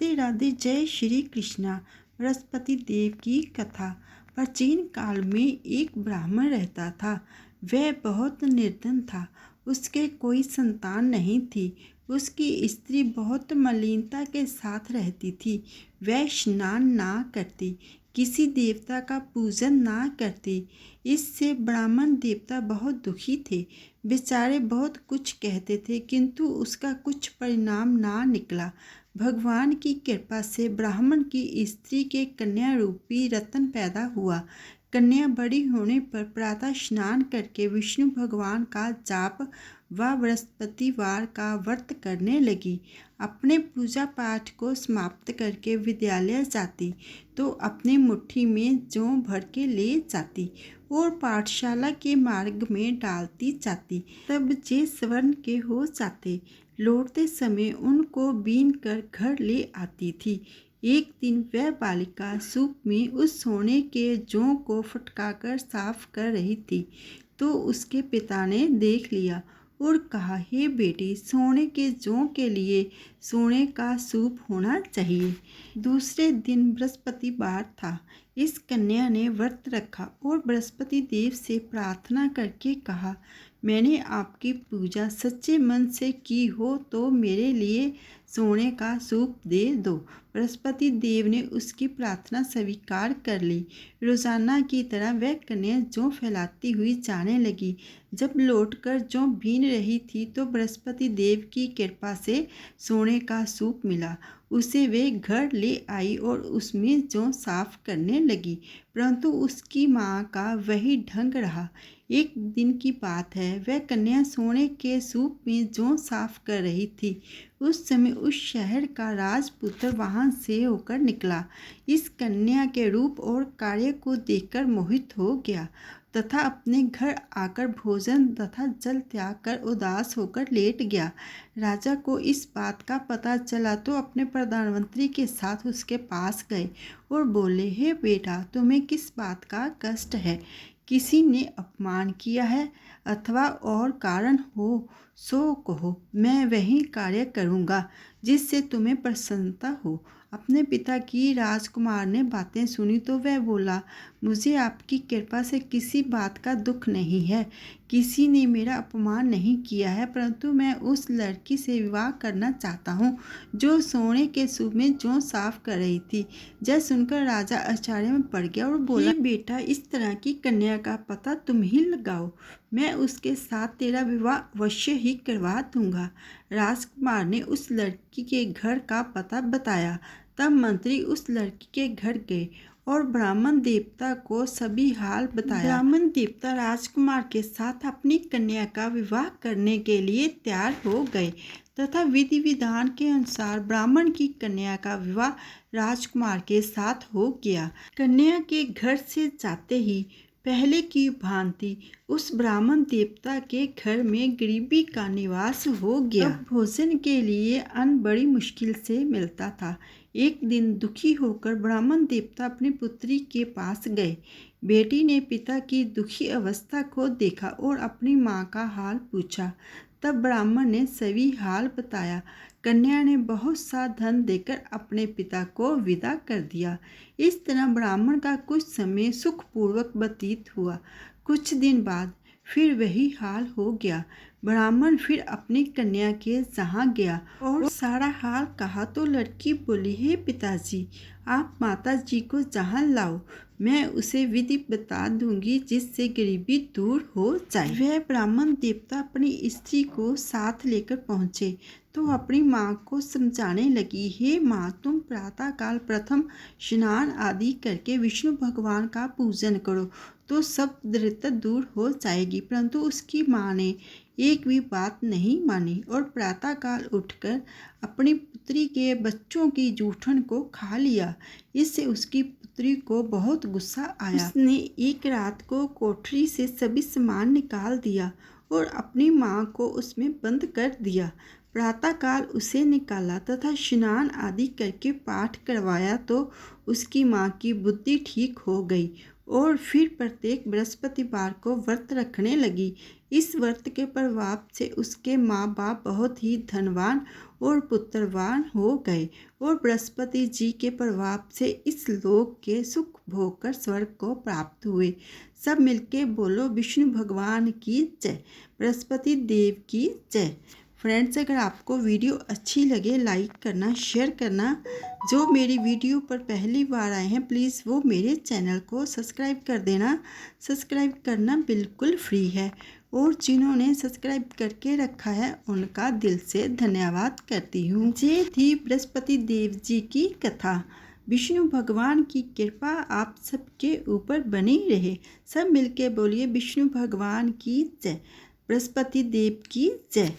राधे राधे। जय श्री कृष्णा। बृहस्पति देव की कथा। प्राचीन काल में एक ब्राह्मण रहता था। वह बहुत निर्धन था। उसके कोई संतान नहीं थी। उसकी स्त्री बहुत मलिनता के साथ रहती थी। वह स्नान ना करती, किसी देवता का पूजन ना करती। इससे ब्राह्मण देवता बहुत दुखी थे। बेचारे बहुत कुछ कहते थे, किंतु उसका कुछ परिणाम ना निकला। भगवान की कृपा से ब्राह्मण की स्त्री के कन्या रूपी रतन पैदा हुआ। कन्या बड़ी होने पर प्रातः स्नान करके विष्णु भगवान का जाप व बृहस्पतिवार का व्रत करने लगी। अपने पूजा पाठ को समाप्त करके विद्यालय जाती तो अपनी मुट्ठी में जौ भर के ले जाती और पाठशाला के मार्ग में डालती जाती। तब जे स्वर्ण के हो जाते। लौटते समय उनको बीन कर घर ले आती थी। एक दिन वह बालिका सूप में उस सोने के जौ को फटकाकर साफ कर रही थी तो उसके पिता ने देख लिया और कहा, हे बेटी, सोने के जौ के लिए सोने का सूप होना चाहिए। दूसरे दिन बृहस्पतिवार था। इस कन्या ने व्रत रखा और बृहस्पति देव से प्रार्थना करके कहा, मैंने आपकी पूजा सच्चे मन से की हो तो मेरे लिए सोने का सूप दे दो। बृहस्पति देव ने उसकी प्रार्थना स्वीकार कर ली। रोजाना की तरह वह कन्या जौ फैलाती हुई जाने लगी। जब लौटकर जौ बीन रही थी तो बृहस्पति देव की कृपा से सोने का सूप मिला। उसे वे घर ले आई और उसमें जौ साफ करने लगी, परंतु उसकी माँ का वही ढंग रहा। एक दिन की बात है, वह कन्या सोने के सूप में जौ साफ कर रही थी। उस समय उस शहर का राजपुत्र वहां से होकर निकला। इस कन्या के रूप और कार्य को देखकर मोहित हो गया तथा अपने घर आकर भोजन तथा जल त्याग कर उदास होकर लेट गया। राजा को इस बात का पता चला तो अपने प्रधानमंत्री के साथ उसके पास गए और बोले, हे बेटा, तुम्हें किस बात का कष्ट है? किसी ने अपमान किया है अथवा और कारण हो सो कहो, मैं वही कार्य करूँगा जिससे तुम्हें प्रसन्नता हो। अपने पिता की राजकुमार ने बातें सुनी तो वह बोला, मुझे आपकी कृपा से किसी बात का दुख नहीं है। किसी ने मेरा अपमान नहीं किया है, परंतु मैं उस लड़की से विवाह करना चाहता हूँ जो सोने के सूप में जौ साफ कर रही थी। यह सुनकर राजा आश्चर्य में पड़ गया और बोला, बेटा, इस तरह की कन्या का पता तुम ही लगाओ। मैं उसके साथ तेरा विवाह अवश्य ही करवा दूंगा। राजकुमार ने उस लड़की के घर का पता बताया। तब मंत्री उस लड़की के घर गए और ब्राह्मण देवता को सभी हाल बताया। ब्राह्मण देवता राजकुमार के साथ अपनी कन्या का विवाह करने के लिए तैयार हो गए तथा विधि विधान के अनुसार ब्राह्मण की कन्या का विवाह राजकुमार के साथ हो गया। कन्या के घर से जाते ही पहले की भांति उस ब्राह्मण देवता के घर में गरीबी का निवास हो गया। अब भोजन के लिए अन्न बड़ी मुश्किल से मिलता था। एक दिन दुखी होकर ब्राह्मण देवता अपनी पुत्री के पास गए। बेटी ने पिता की दुखी अवस्था को देखा और अपनी माँ का हाल पूछा। तब ब्राह्मण ने सभी हाल बताया। कन्या ने बहुत सा धन देकर अपने पिता को विदा कर दिया। इस तरह ब्राह्मण का कुछ समय सुखपूर्वक व्यतीत हुआ। कुछ दिन बाद फिर वही हाल हो गया। ब्राह्मण फिर अपनी कन्या के जहाँ गया और सारा हाल कहा तो लड़की बोली, हे पिताजी, आप माता जी को जहाँ लाओ, मैं उसे विधि बता दूंगी जिससे गरीबी दूर हो जाए। वह ब्राह्मण देवता अपनी स्त्री को साथ लेकर पहुँचे तो अपनी माँ को समझाने लगी, हे माँ, तुम प्रातःकाल प्रथम स्नान आदि करके विष्णु भगवान का पूजन करो तो सब दरिद्रता दूर हो जाएगी। परंतु उसकी माँ ने एक भी बात नहीं मानी और प्रातःकाल उठकर अपनी पुत्री के बच्चों की जूठन को खा लिया। इससे उसकी पुत्री को बहुत गुस्सा आया। उसने एक रात को कोठरी से सभी सामान निकाल दिया और अपनी माँ को उसमें बंद कर दिया। प्रातःकाल उसे निकाला तथा स्नान आदि करके पाठ करवाया तो उसकी माँ की बुद्धि ठीक हो गई और फिर प्रत्येक बृहस्पतिवार को व्रत रखने लगी। इस व्रत के प्रभाव से उसके माँ बाप बहुत ही धनवान और पुत्रवान हो गए और बृहस्पति जी के प्रभाव से इस लोक के सुख भोग कर स्वर्ग को प्राप्त हुए। सब मिलके बोलो विष्णु भगवान की जय, बृहस्पति देव की जय। फ्रेंड्स, अगर आपको वीडियो अच्छी लगे लाइक करना, शेयर करना। जो मेरी वीडियो पर पहली बार आए हैं प्लीज़ वो मेरे चैनल को सब्सक्राइब कर देना। सब्सक्राइब करना बिल्कुल फ्री है और जिन्होंने सब्सक्राइब करके रखा है उनका दिल से धन्यवाद करती हूँ। ये थी बृहस्पति देव जी की कथा। विष्णु भगवान की कृपा आप सबके ऊपर बनी रहे। सब मिलके बोलिए विष्णु भगवान की जय, बृहस्पति देव की जय।